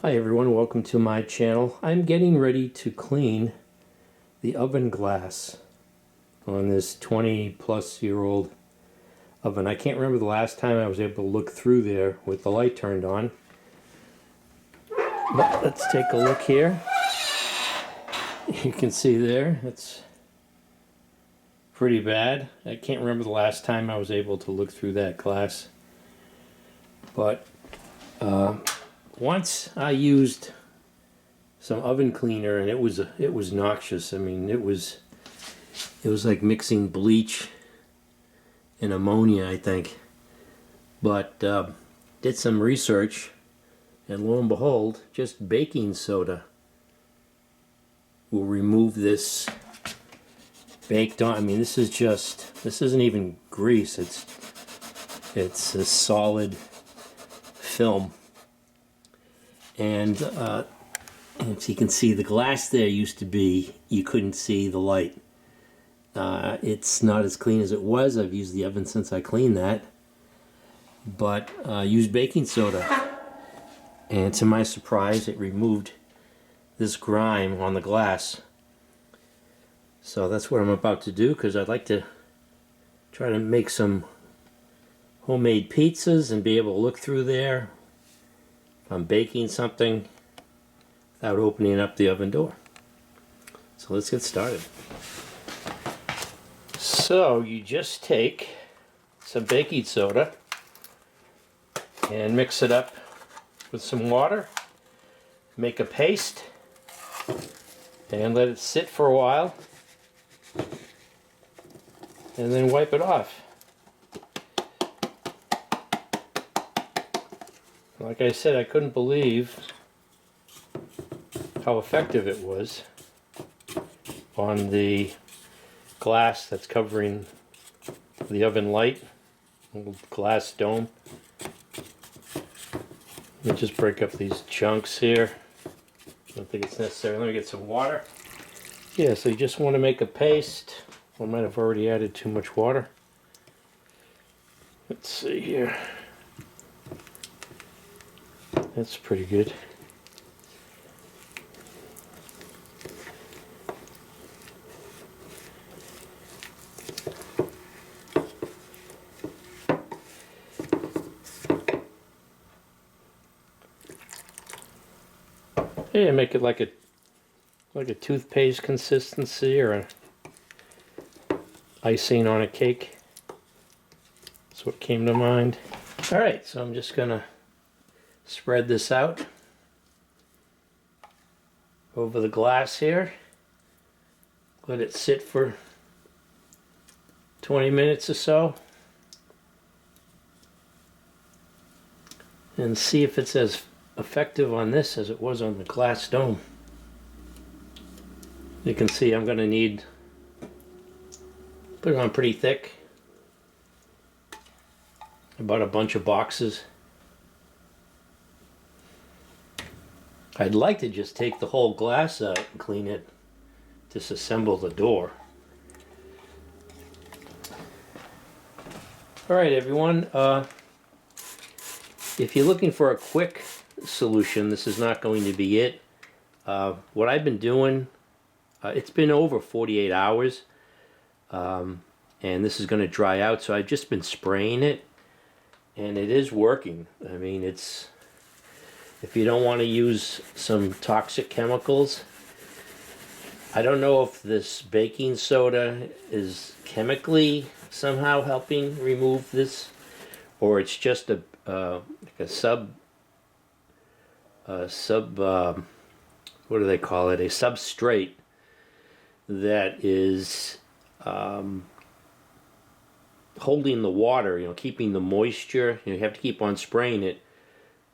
Hi everyone, welcome to my channel. I'm getting ready to clean the oven glass on this 20-plus-year-old oven. I can't remember the last time I was able to look through there with the light turned on. But let's take a look here. You can see there, it's pretty bad. I can't remember the last time I was able to look through that glass. But once I used some oven cleaner and it was noxious. I mean, it was like mixing bleach and ammonia, I think. But did some research, and lo and behold, just baking soda will remove this baked on. I mean, this isn't even grease. It's a solid film. And as you can see, the glass there used to be, you couldn't see the light. It's not as clean as it was. I've used the oven since I cleaned that. But used baking soda. And to my surprise, it removed this grime on the glass. So that's what I'm about to do, because I'd like to try to make some homemade pizzas and be able to look through there if I'm baking something without opening up the oven door. So let's get started. So you just take some baking soda and mix it up with some water, make a paste, and let it sit for a while, and then wipe it off. Like I said, I couldn't believe how effective it was on the glass that's covering the oven light, little glass dome. Let me just break up these chunks here. I don't think it's necessary. Let me get some water. Yeah, so you just want to make a paste. I might have already added too much water. Let's see here. That's pretty good. Yeah, make it like a toothpaste consistency or a icing on a cake. That's what came to mind. All right, so I'm just gonna spread this out over the glass here. Let it sit for 20 minutes or so. And see if it's as effective on this as it was on the glass dome. You can see I'm going to need, put it on pretty thick. I bought a bunch of boxes. I'd like to just take the whole glass out and clean it, disassemble the door. Alright everyone, if you're looking for a quick solution, this is not going to be it. What I've been doing, it's been over 48 hours, and this is going to dry out, so I've just been spraying it, and it is working. I mean, if you don't want to use some toxic chemicals, I don't know if this baking soda is chemically somehow helping remove this, or it's just like a sub what do they call it? A substrate that is holding the water, keeping the moisture. You have to keep on spraying it,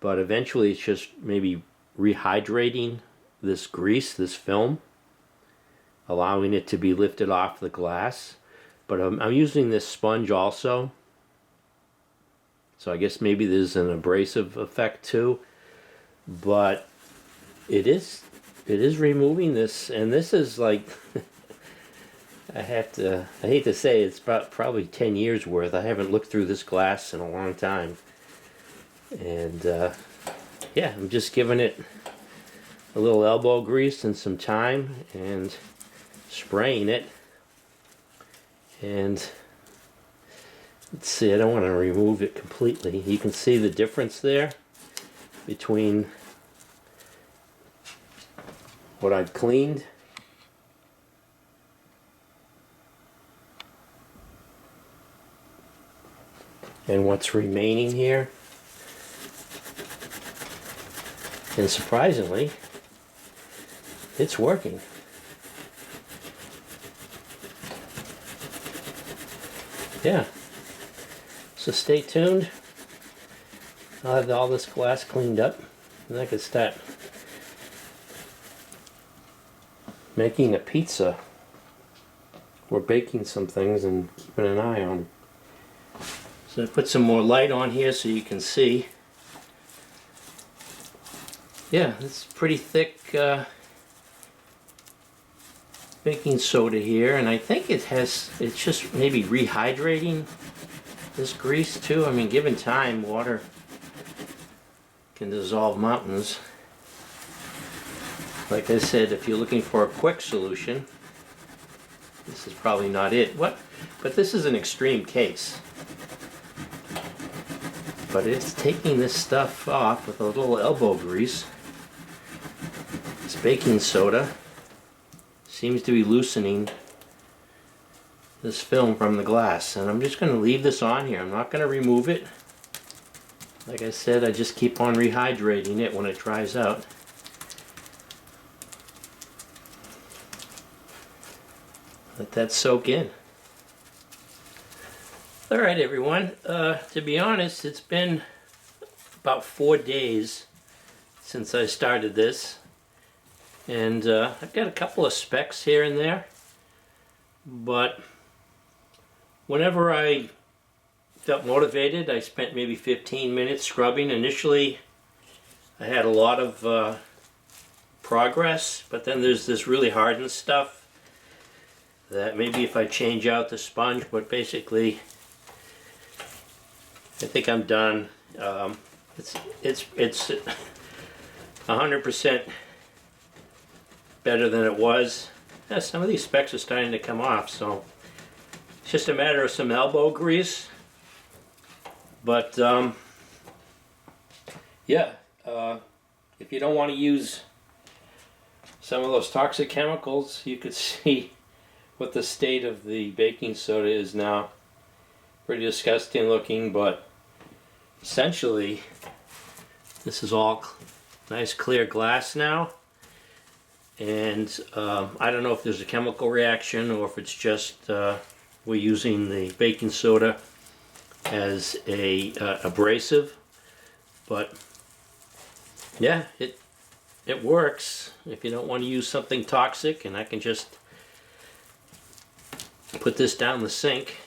but eventually it's just maybe rehydrating this grease, this film, allowing it to be lifted off the glass. But I'm using this sponge also, so I guess maybe there's an abrasive effect too. But it is removing this, and this is like I hate to say it's probably 10 years worth. I haven't looked through this glass in a long time, and yeah, I'm just giving it a little elbow grease and some time and spraying it. And let's see, I don't want to remove it completely. You can see the difference there between what I've cleaned and what's remaining here. And surprisingly, it's working. Yeah. So stay tuned. I'll have all this glass cleaned up and I can start making a pizza or baking some things and keeping an eye on them. So I put some more light on here so you can see. Yeah, it's pretty thick baking soda here, and I think it's just maybe rehydrating this grease too. I mean, given time, water can dissolve mountains. Like I said, if you're looking for a quick solution, this is probably not it. But this is an extreme case. But it's taking this stuff off with a little elbow grease. This baking soda seems to be loosening this film from the glass. And I'm just going to leave this on here. I'm not going to remove it. Like I said, I just keep on rehydrating it when it dries out. Let that soak in. Alright everyone, to be honest, it's been about 4 days since I started this. And I've got a couple of specks here and there. But whenever I felt motivated, I spent maybe 15 minutes scrubbing. Initially, I had a lot of progress, but then there's this really hardened stuff that maybe if I change out the sponge, but basically I think I'm done. It's 100% better than it was. Yeah, some of these specks are starting to come off, so it's just a matter of some elbow grease. But yeah, if you don't want to use some of those toxic chemicals, you could see what the state of the baking soda is now. Pretty disgusting looking, but essentially this is all nice clear glass now. And I don't know if there's a chemical reaction or if it's just we're using the baking soda as a abrasive, but yeah, it works if you don't want to use something toxic. And I can just put this down the sink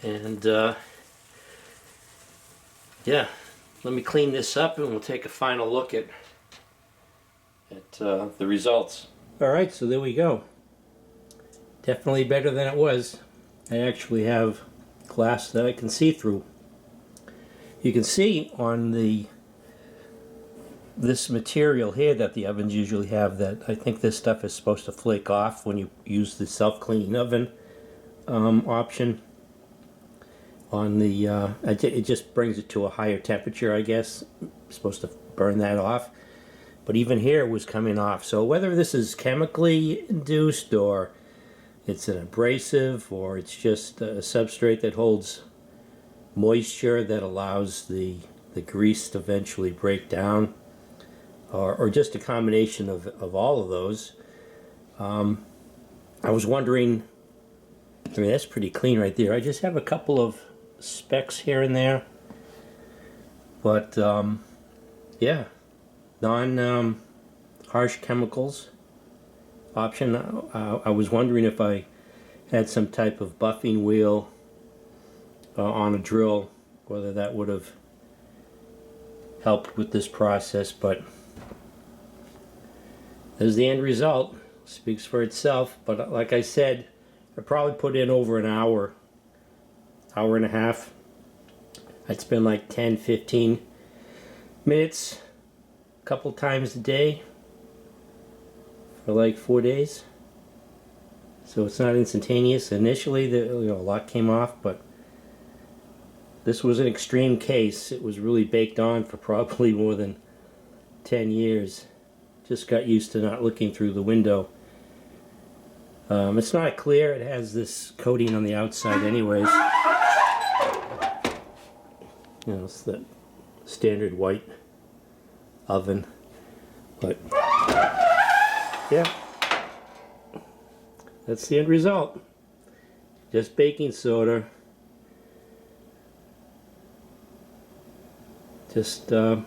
and yeah, let me clean this up and we'll take a final look at the results. Alright, so there we go. Definitely better than it was. I actually have glass that I can see through. You can see on this material here that the ovens usually have that I think this stuff is supposed to flake off when you use the self-cleaning oven option. On the it just brings it to a higher temperature, I guess. It's supposed to burn that off. But even here it was coming off. So whether this is chemically induced or it's an abrasive or it's just a substrate that holds moisture that allows the grease to eventually break down, or just a combination of all of those. I was wondering, I mean, that's pretty clean right there. I just have a couple of specks here and there, but yeah, non-harsh chemicals option. I was wondering if I had some type of buffing wheel on a drill, whether that would have helped with this process, but there's the end result. Speaks for itself. But like I said, I probably put in over an hour and a half. I'd spend like 10-15 minutes a couple times a day for like 4 days. So it's not instantaneous. Initially, a lot came off, but this was an extreme case. It was really baked on for probably more than 10 years. Just got used to not looking through the window. It's not clear. It has this coating on the outside anyways. It's the standard white oven. But yeah, that's the end result. Just baking soda. Just thought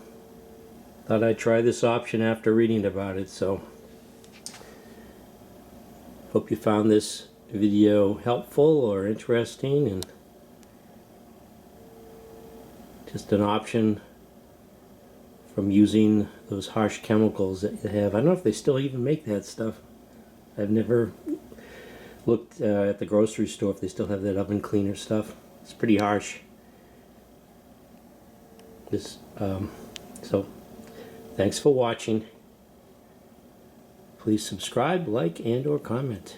I'd try this option after reading about it. So hope you found this video helpful or interesting, and just an option from using those harsh chemicals that you have. I don't know if they still even make that stuff. I've never looked at the grocery store if they still have that oven cleaner stuff. It's pretty harsh. So thanks for watching. Please subscribe, like, and or comment.